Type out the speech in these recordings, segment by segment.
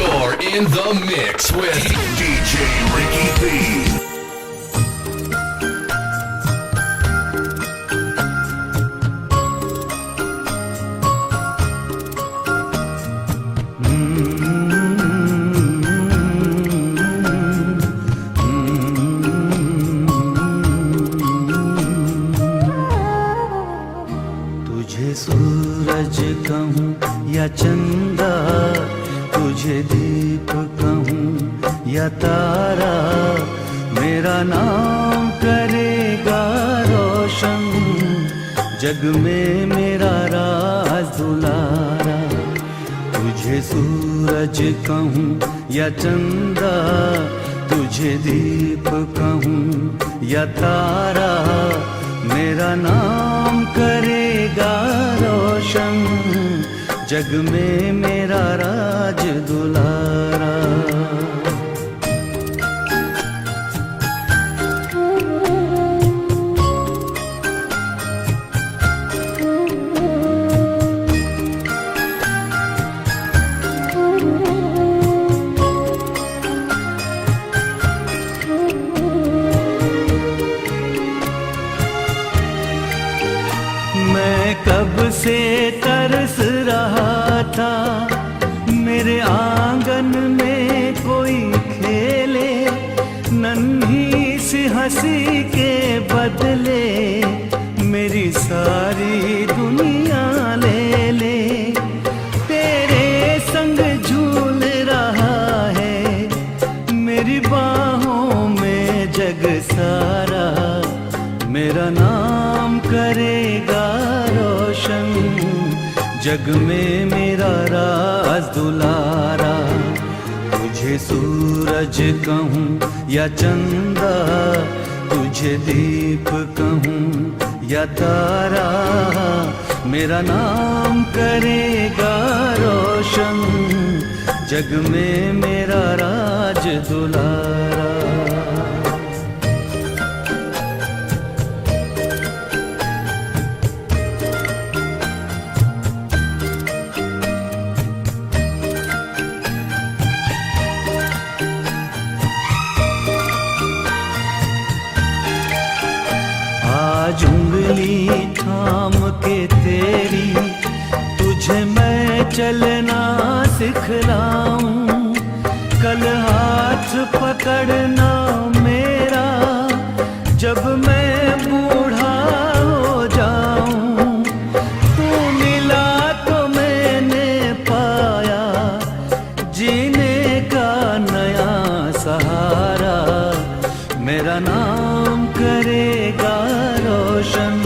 You're in the mix with DJ Ricky B. तुझे सूरज कहूँ या चंदा, तुझे दीप कहूँ या तारा, मेरा नाम करेगा रोशन, जग में मेरा राज दुलारा। तुझे सूरज कहूँ या चंदा, तुझे दीप कहूँ या तारा, मेरा नाम करेगा रोशन, जग में मेरा राज दुलारा। मैं कब से तरस रहा था, मेरे आंगन में कोई खेले, नन्ही सी हंसी के बदले मेरी सारी दुनिया ले ले। तेरे संग झूल रहा है मेरी बाहों में जग सारा, मेरा नाम करेगा रोशन, जग में मेरा राज दुलारा। तुझे सूरज कहूँ या चंदा, तुझे दीप कहूँ या तारा, मेरा नाम करेगा रोशन, जग में मेरा राज दुलारा। आज उंगली थाम के तेरी, तुझे मैं चलना सिखलाऊं, कल हाथ पकड़ना मेरा, जब मैं बूढ़ा हो जाऊं। तू मिला तो मैंने पाया जीने का नया सहारा, मेरा नाम करेगा रोशन,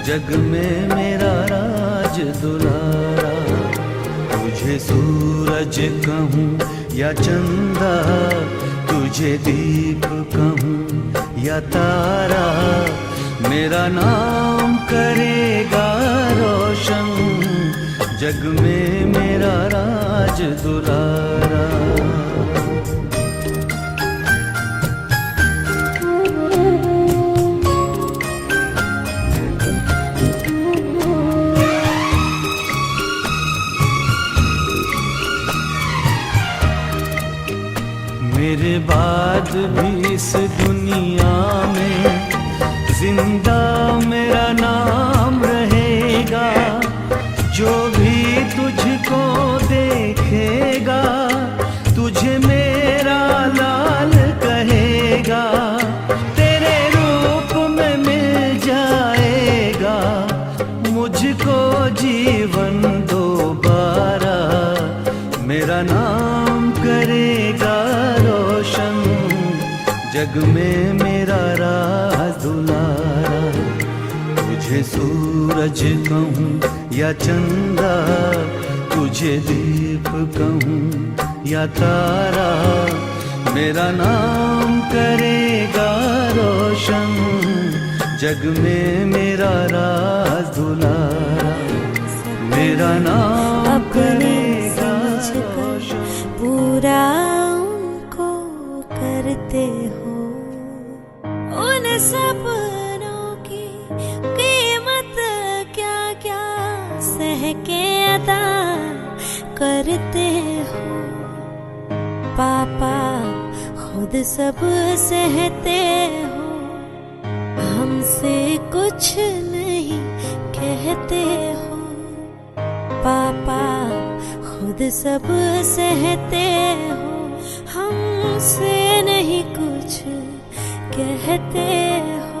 जग में मेरा राज दुलारा। तुझे सूरज कहूँ या चंदा, तुझे दीप कहूँ या तारा, मेरा नाम करेगा रोशन, जग में मेरा राज दुलारा। मेरे बाद भी इस दुनिया में जिंदा मेरा नाम रहेगा, जो भी तुझको देखेगा तुझे मेरा लाल कहेगा, तेरे रूप में मिल जाएगा मुझको जीवन दोबारा, मेरा नाम करेगा रोशन, जग में मेरा राज दुलारा। तुझे सूरज कहूँ या चंदा, तुझे दीप कहूँ या तारा, मेरा नाम करेगा रोशन, जग में मेरा राज दुलारा, मेरा नाम करेगा रोशन। पूरा उनको करते हो, उन सपनों की कीमत क्या क्या सह के अदा करते हो। पापा खुद सब सहते हो, हमसे कुछ नहीं कहते हो। पापा खुद सब सहते हो, हमसे नहीं कुछ कहते हो।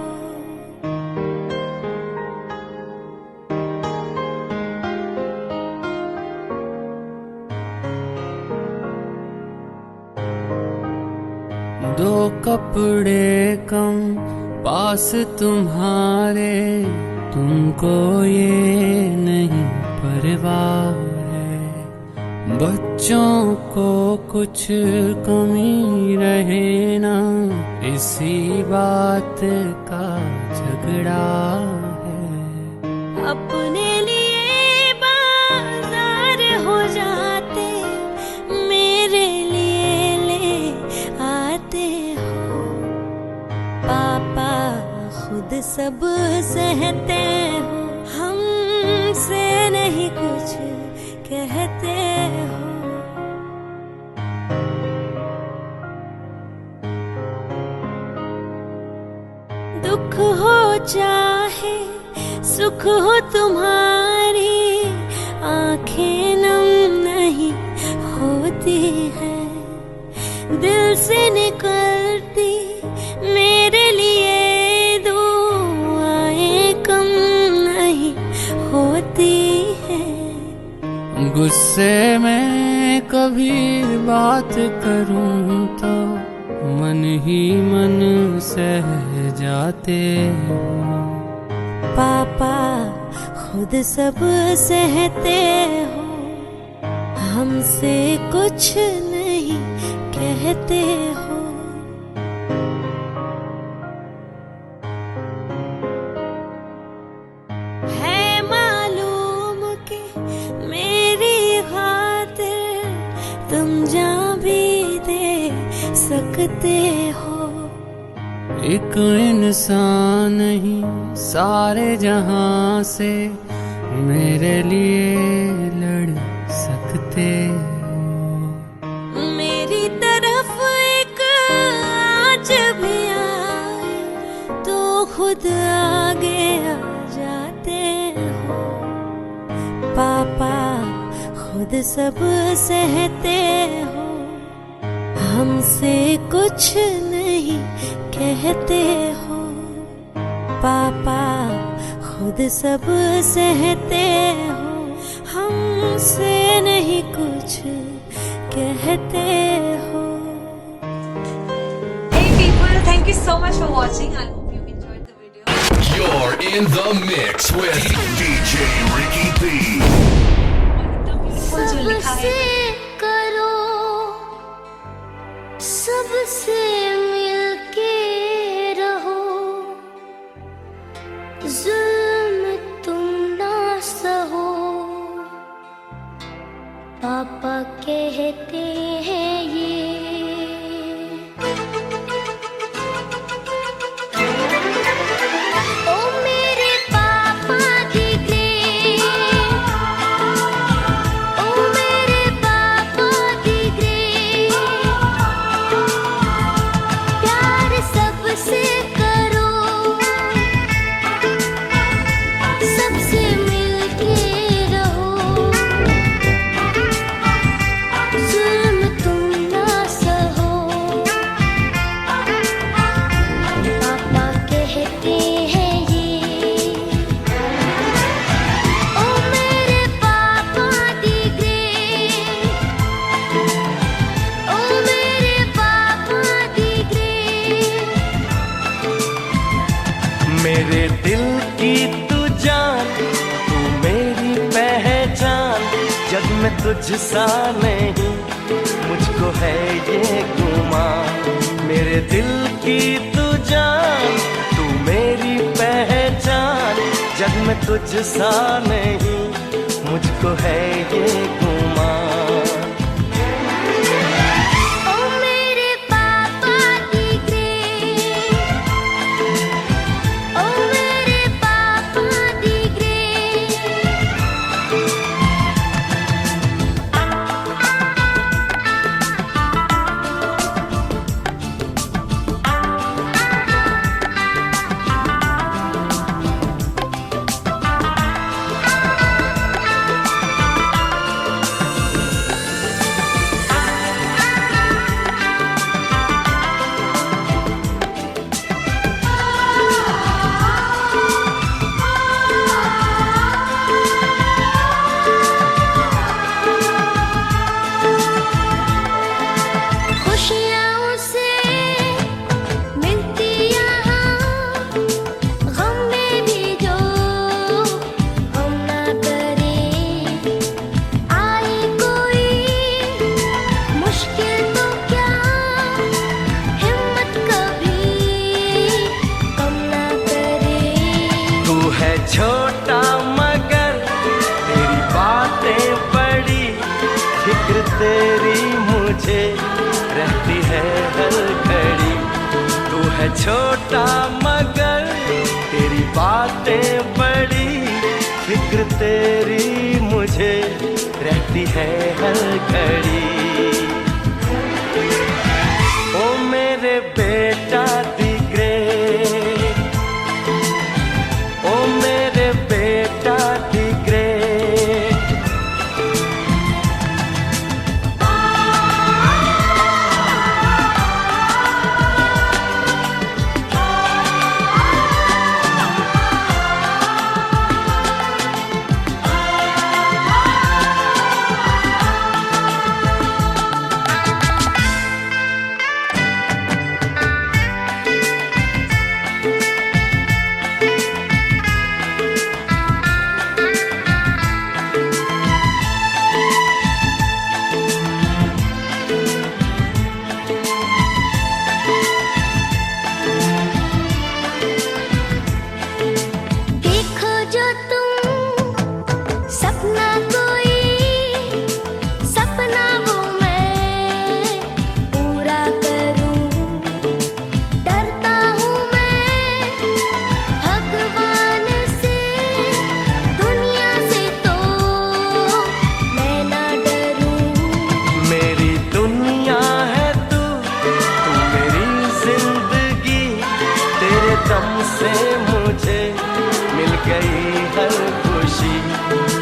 दो कपड़े कम पास तुम्हारे, तुमको ये नहीं परवाह है। बच्चों को कुछ कमी रहे ना, इसी बात का झगड़ा है। अपने लिए बाजार हो जाते, मेरे लिए ले आते हो। पापा खुद सब सहते हो, हमसे नहीं कुछ कहते हो। दुख हो चाहे सुख हो तुम्हारी, आंखें नम नहीं होती है। दिल से निकलती मेरे लिए दुआएं कम नहीं होती है। गुस्से में कभी बात करूं तो मन ही मन सह जाते हो। पापा खुद सब सहते हो, हमसे कुछ नहीं कहते हो। है मालूम कि मेरी खातिर तुम जान भी दे सकते हो। एक इंसान ही सारे जहां से मेरे लिए लड़ सकते हो। मेरी तरफ एक आँच भी आए तो खुद आगे आ जाते हो। पापा खुद सब सहते हो, हमसे कुछ नहीं कहते हो। पापा खुद सब सहते हो, हमसे नहीं कुछ कहते हो। Hey people, thank you so much for watching. I hope you enjoyed the video. You're in the mix with DJ Ricky B. Beautiful जो लिखा है। करो सबसे मिलके रहो, जुल्म तुम ना सहो। पापा कहते हैं ये, ओ मेरे पापा दी ग्रेट, ओ मेरे पापा दी ग्रेट। प्यार सबसे करो, सबसे मिलके रहो, जुल्म तुम ना सहो। पापा कहते हैं ये, ओ मेरे पापा दी ग्रेट, ओ मेरे पापा दी ग्रेट। मेरे दिल की तू जान, तू मेरी पहचान। जग में तुझसा नहीं मुझको है ये गुमान। मेरे दिल की तू जान, तू मेरी पहचान। जग में तुझसा नहीं मुझको है ये गुमान। ओ मेरे पापा दी ग्रेट, ओ मेरे पापा दी ग्रेट। फिक्र तेरी मुझे रहती है हर घड़ी। तू है छोटा मगर तेरी बातें बड़ी, फिक्र तेरी मुझे रहती है हर घड़ी। ओ मेरे बेटा दी ग्रेट, ओ मेरे बेटा दी ग्रेट।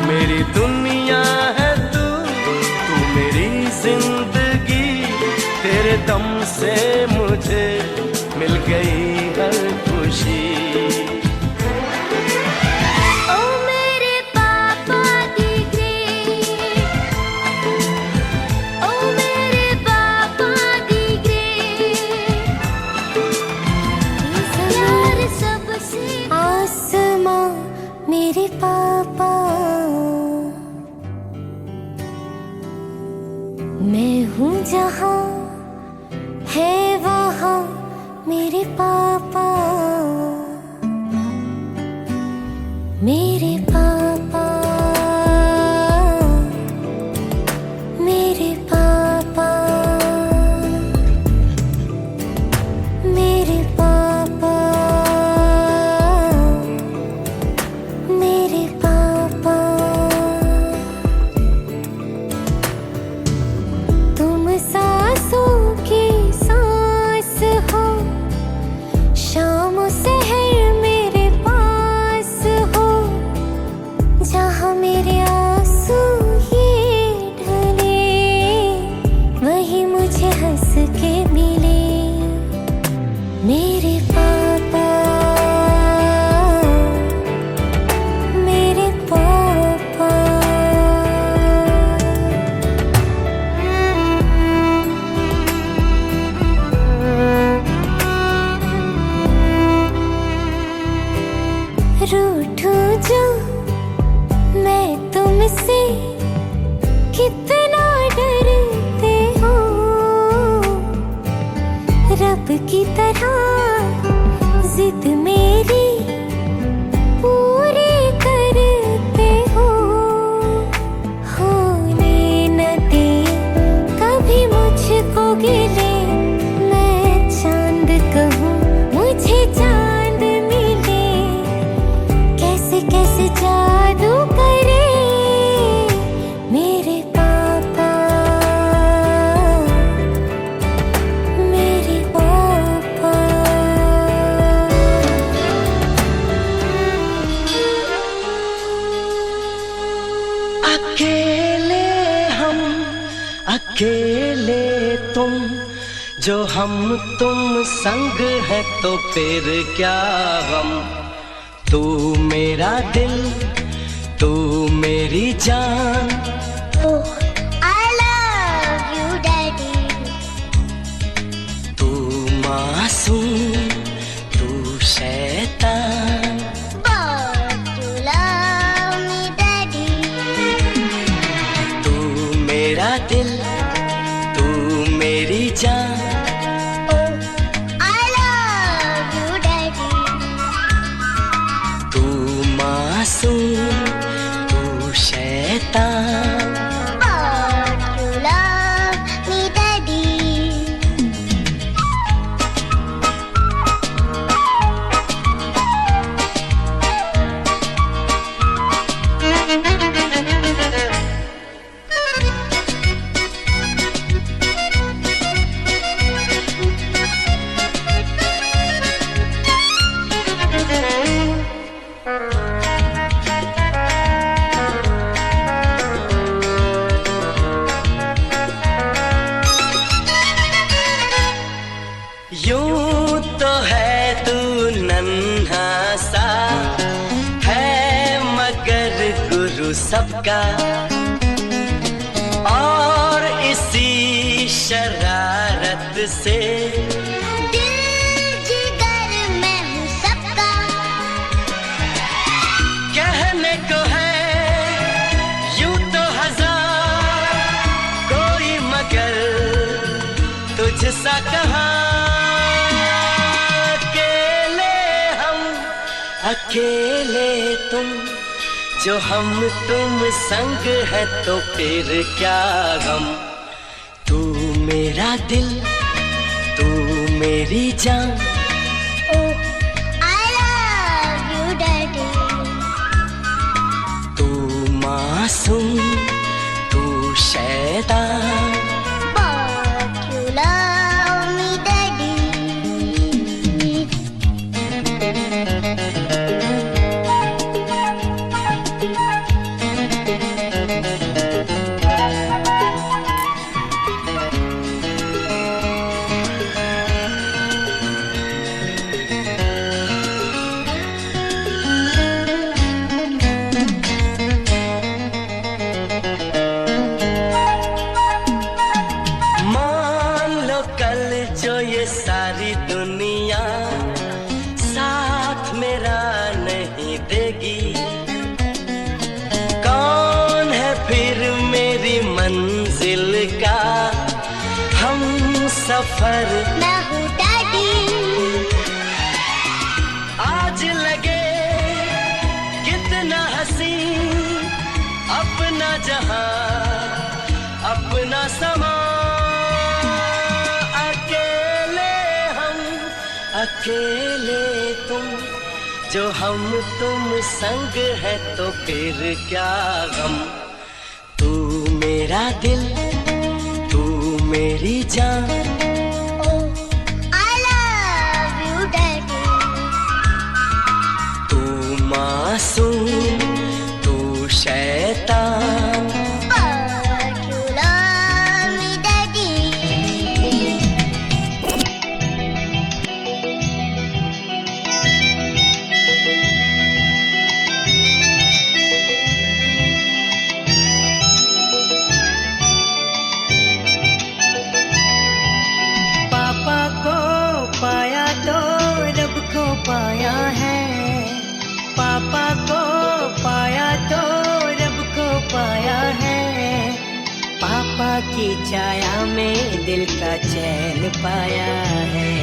मेरी दुनिया है तू, तू मेरी जिंदगी, तेरे दम से मुझे मिल गई हर खुशी। ओ मेरे पापा दी ग्रेट, ओ मेरे पापा दी ग्रेट। यार सबसे आसमां मेरे पापा, मैं हूँ जहाँ है वहाँ मेरे पापा, मेरे पापा, मेरे पापा, मेरे पापा, मेरे पापा। तुम सांसों की सांस हो, शाम सहर मेरे पास हो, जहाँ मेरे आंसू ये ढले, वही मुझे हंस के मिले। मेरे पापा, मेरे पापा। रूठूं जो मैं तुमसे, कितना डरते हो, रब की तरह जिद मेरी पूरी करते हो। होने न दे कभी मुझको गिले, मैं चांद कहूँ मुझे चांद मिले, कैसे कैसे जादू करे मेरे पापा, मेरे पापा। अकेले हम, अकेले तुम, जो हम तुम संग है तो फिर क्या गम। तू मेरा दिल, तू मेरी जान। I love you, Daddy. तू मासूम, तू शैतान। But you love me, Daddy. तू मेरा दिल, तू मेरी जान। I love you, Daddy. तू मासूम, तू शैतान। But you सबका, और इसी शरारत से दिल जिगर मैं हूँ सबका। कहने को है यूं तो हजार कोई, मगर तुझसा कहाँ। अकेले हम, अकेले तुम, जो हम तुम संग है तो फिर क्या गम। तू मेरा दिल, तू मेरी जान, Oh, I love you, Daddy. तू मासूम, तू शैतान, But you love me, Daddy. मान लो कल जो ये सारी दुनिया साथ मेरा नहीं देगी, कौन है फिर मेरी मंजिल का हम सफर। मैं हूँ Daddy. आज लगे कितना हसी अपना जहां, अपना समा। अकेले हम, अकेले तुम, जो हम तुम संग है तो फिर क्या गम। तू मेरा दिल, तू मेरी जान, Oh, I love you, Daddy. तू मासूम, तू शैतान, But you love me, Daddy. पापा को पाया तो रब को पाया है, पापा को पाया तो रब को पाया है। पापा की छाया में दिल का चैन पाया है,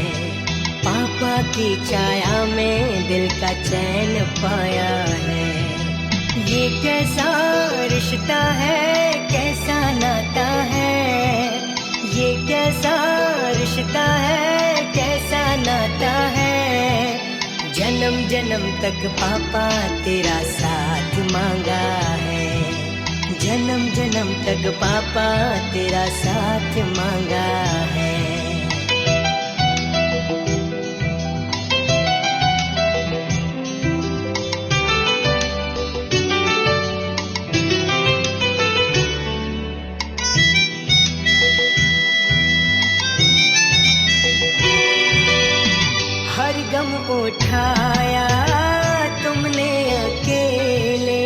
पापा की छाया में दिल का चैन पाया है। ये कैसा रिश्ता है, कैसा नाता है, ये कैसा रिश्ता है, कैसा नाता है। जन्म जन्म तक पापा तेरा साथ मांगा है, जन्म जन्म तक पापा तेरा साथ मांगा है। हर गम उठाया तुमने अकेले,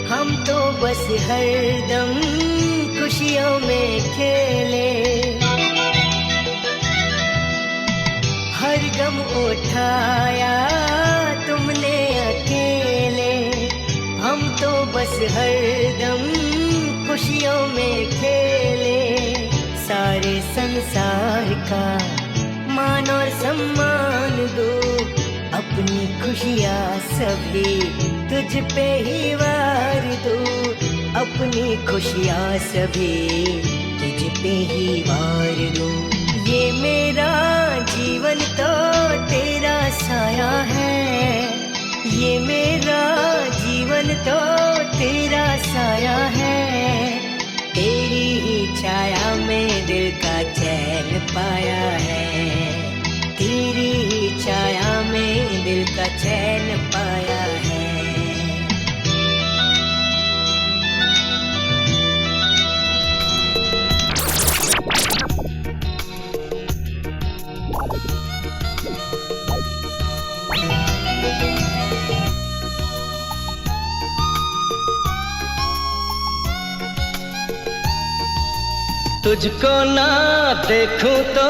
हम तो बस हरदम खुशियों में खेले। हर गम उठाया तुमने अकेले, हम तो बस हरदम खुशियों में खेले। सारे संसार का मान और सम्मान दो, अपनी खुशियाँ सभी तुझ पे ही वार दो, अपनी खुशियाँ सभी तुझ पे ही वार दो। ये मेरा जीवन तो तेरा साया है, ये मेरा जीवन तो तेरा साया है। तेरी ही छाया में दिल का चैन पाया है, तेरी ही छाया में दिल का चैन पाया है। तुझको ना देखूं तो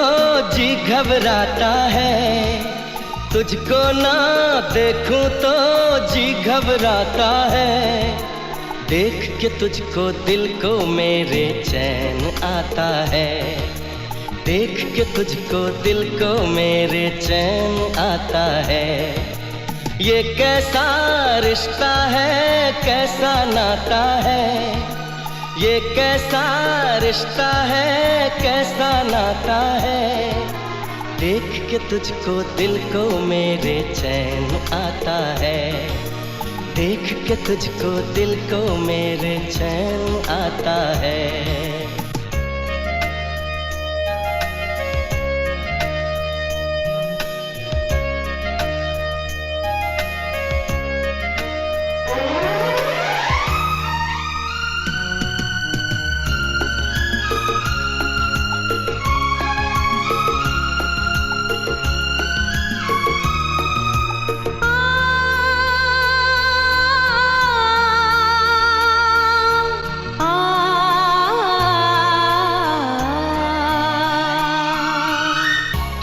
जी घबराता है, तुझको ना देखूं तो जी घबराता है। देख के तुझको दिल को मेरे चैन आता है, देख के तुझको दिल को मेरे चैन आता है। ये कैसा रिश्ता है, कैसा नाता है, ये कैसा रिश्ता है, कैसा नाता है। देख के तुझको दिल को मेरे चैन आता है, देख के तुझको दिल को मेरे चैन आता है।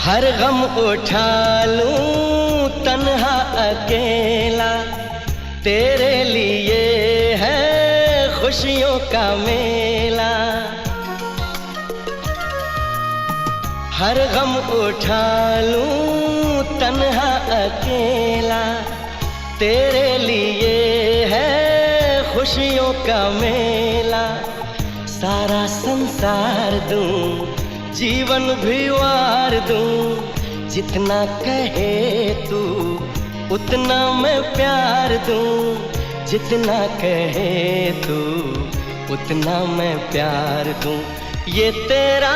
हर गम उठा लूं तन्हा अकेला, तेरे लिए है खुशियों का मेला। हर गम उठा लूं तन्हा अकेला, तेरे लिए है खुशियों का मेला। सारा संसार दूं, जीवन भी वार दूं, जितना कहे तू उतना मैं प्यार दूं, जितना कहे तू उतना मैं प्यार दूं। ये तेरा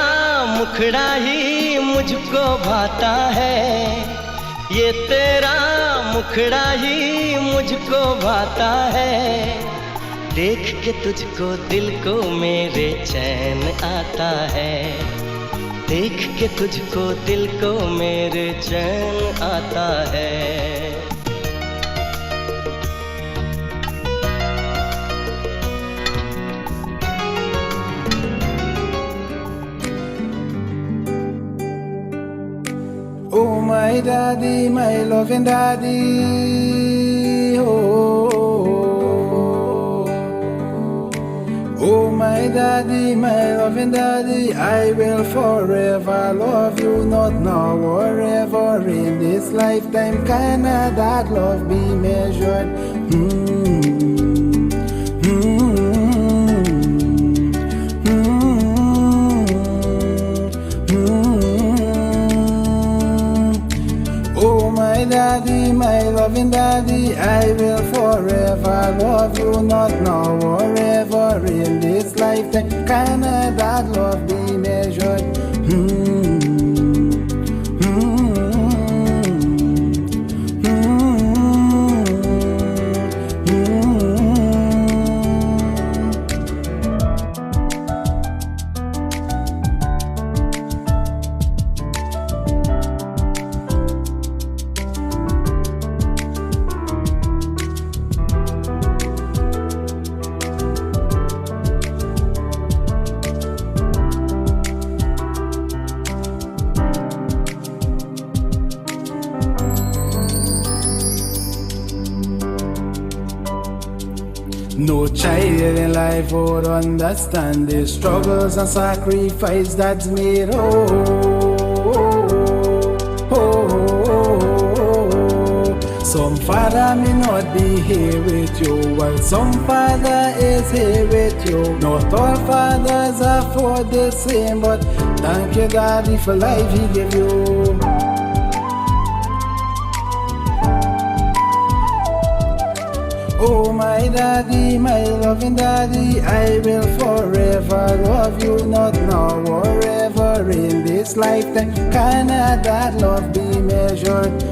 मुखड़ा ही मुझको भाता है, ये तेरा मुखड़ा ही मुझको भाता है। देख के तुझको दिल को मेरे चैन आता है, देख के तुझको दिल को मेरे चैन आता है। Oh my daddy, my loving daddy, oh. Oh my daddy, my loving daddy, I will forever love you, not now or ever in this lifetime. Can that love be measured? Oh my daddy, my loving daddy, I will forever love you, not now or ever in this lifetime. Can that love be measured? No child in life would understand the struggles and sacrifice that's made. Some father may not be here with you, while some father is here with you. Not all fathers are for the same, but thank you daddy for life he gave you. Oh my daddy, my loving daddy, I will forever love you, not now or ever in this lifetime. Can that love be measured?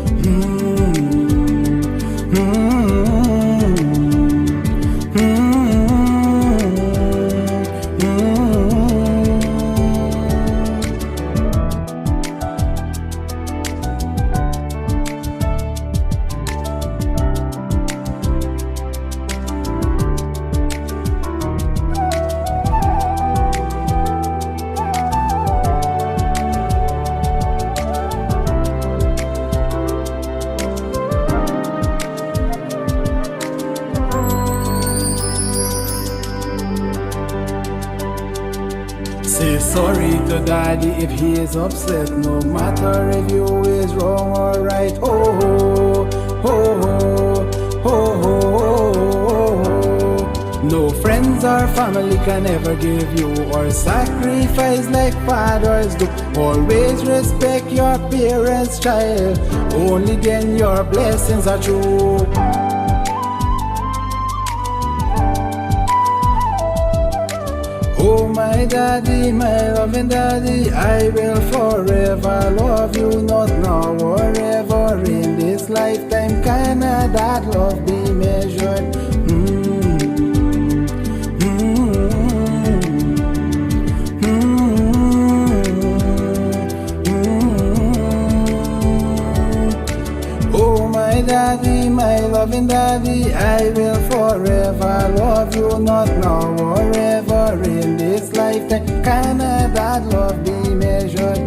Say sorry to daddy if he is upset, no matter if you is wrong or right. Ho ho, ho ho, ho ho. No friends or family can ever give you or sacrifice like fathers do. Always respect your parents, child. Only then your blessings are true. Oh my daddy, my loving daddy, I will forever love you, not now or ever. In this lifetime, can that love be measured? Oh my daddy, my loving daddy, I will forever love you, not now or ever. In this lifetime, can that love be measured?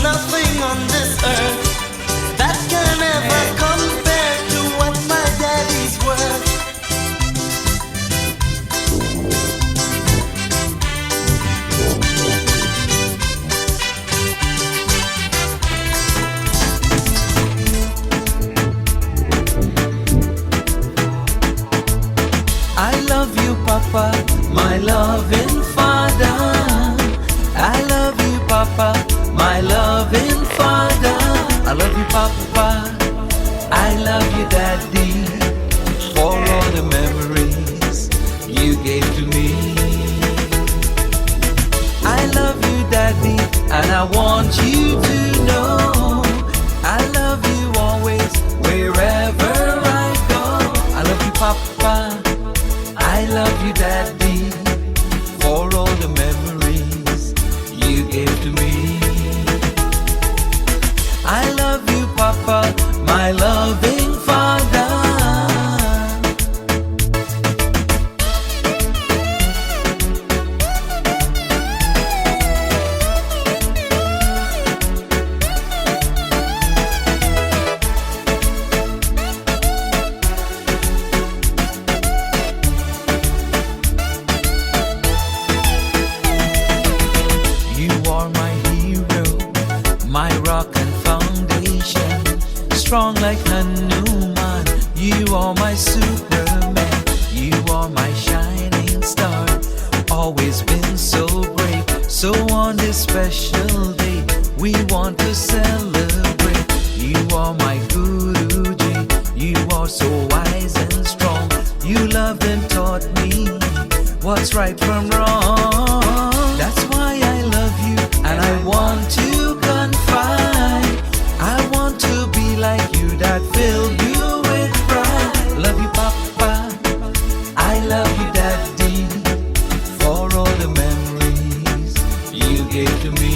Nothing on this earth that can ever compare to what my daddy's worth. Papa, my loving Father. I love you, Papa, my loving Father. I love you, Papa. I love you, Daddy, for all the memories you gave to me. I love you, Daddy, and I want you to know I love you always, wherever I go. I love you, Papa. I love you, Daddy, for all the memories you gave to me. I love you, Papa, my loving Father. You are my hero, my rock and foundation, strong like Hanuman. You are my Superman, you are my shining star, always been so brave. So on this special day, we want to celebrate. You are my Guruji, you are so wise and strong. You loved and taught me what's right from wrong. That's why I love you, and I want to confide. I want to be like you, that fill you with pride. Love you, Papa. I love you, Daddy, for all the memories you gave to me.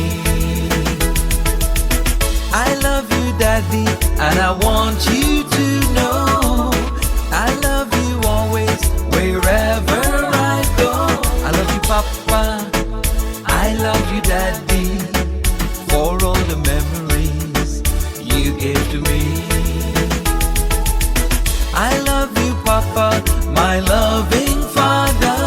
I love you, Daddy, and I want you to know I love you always, wherever I go. I love you, Papa. I love you, Daddy, for all the memories you gave to me. I love you, Papa, my loving Father.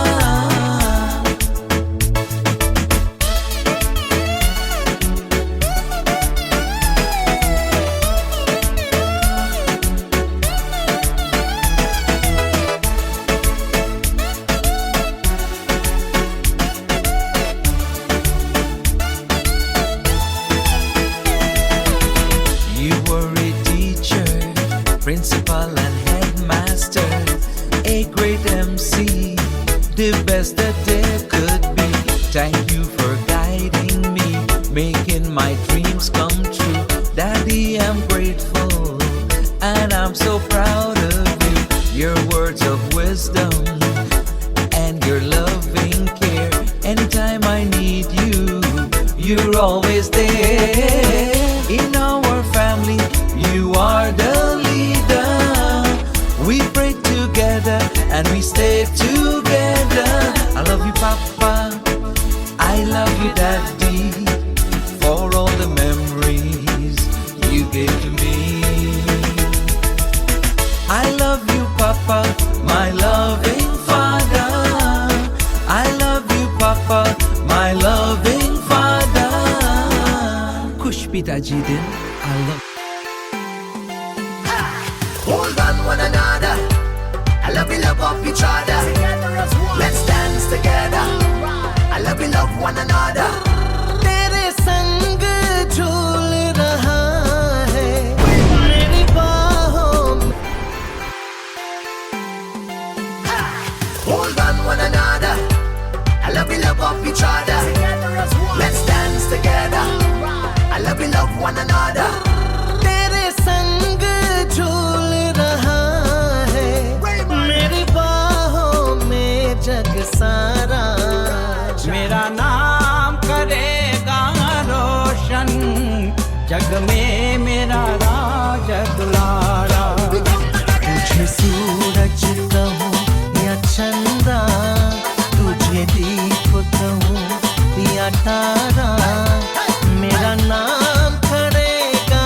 You were a teacher, principal and headmaster, a great MC, the best that there could be. Thank you for guiding me, making my dreams come true. Daddy, I'm grateful, and I'm so proud of you. Your words of wisdom and your loving care. Anytime I need you, you're always there. In our family, you are the leader. We pray together and we stay together. I love you, Papa. I love you, Daddy, for all the memories you gave to me. I love you, Papa, my loving Father. I love you, Papa, my loving Father. Kush Pitaji din, I love. Hold on one another. I love you, love up each other. Let's dance together. I love you, love one another. तेरे संग झूल रहा है मेरी बाहों में. Hold on one another. I love you, love up each other. Let's dance together. I love you, love one another. तेरे संग झूल रहा है मेरी बाहों में जग सारा. मेरा नाम करेगा रोशन, जग में मेरा राज दुलारा. तुझे सूरज कहूँ या चंदा, तुझे दीप कहूँ या तारा, मेरा नाम करेगा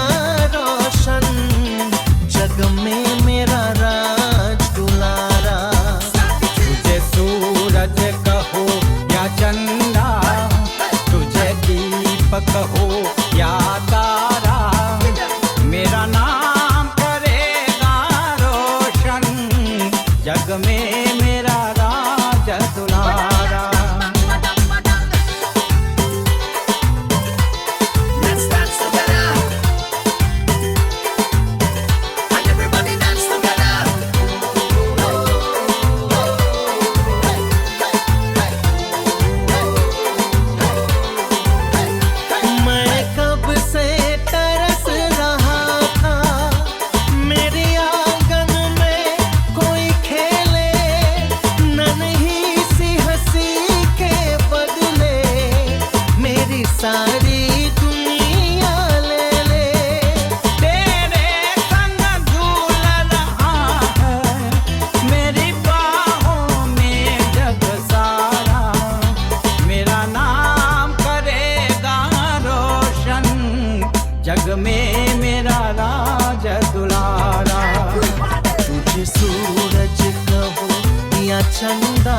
चंदा,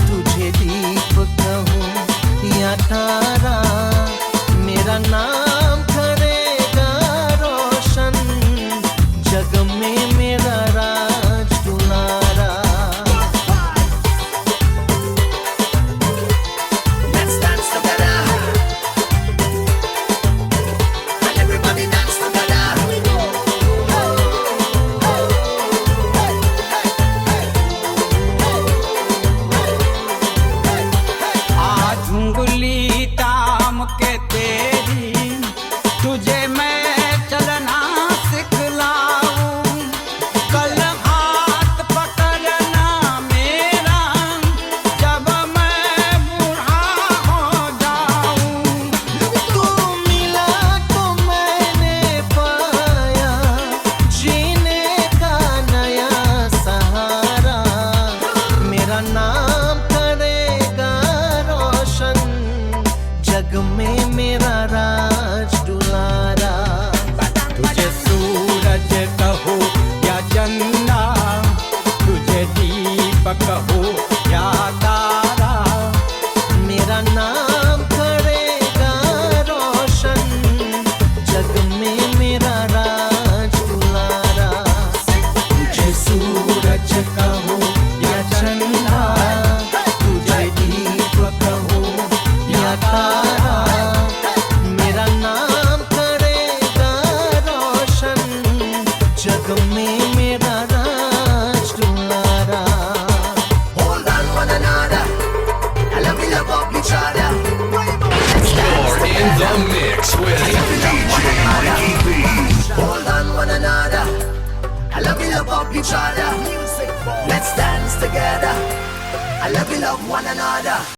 तुझे दीप कहूँ या तारा, मेरा नाम करेगा रोशन, जग में मेरा राज दुलारा। Let's dance together. And everybody dance together. आज उंगली ताम के तेरी, तुझे मैं चलना सिखलाऊं, कल हाथ पकड़ना मेरा, जब मैं बूढ़ा हो जाऊं। तू मिला तो मैंने पाया जीने का नया सहारा, मेरा नाम करेगा रोशन, जग में मेरा राज दुलारा। तुझे सूरज कहो या चंदा, तुझे दीपक कहो या तारा, मेरा नाम करेगा रोशन, जग में मेरा राज दुलारा। तुझे सूरज कहो या चंदा, तुझे दीप कहो या तारा, मेरा नाम करेगा रोशन, जग में मेरा राज दुलारा। Hold on one another. I love you, love up each other. Let's dance You're in the mix with DJ Ricky B. Hold on one another. I love you, love up each other. Let's dance together. I love you, love one another.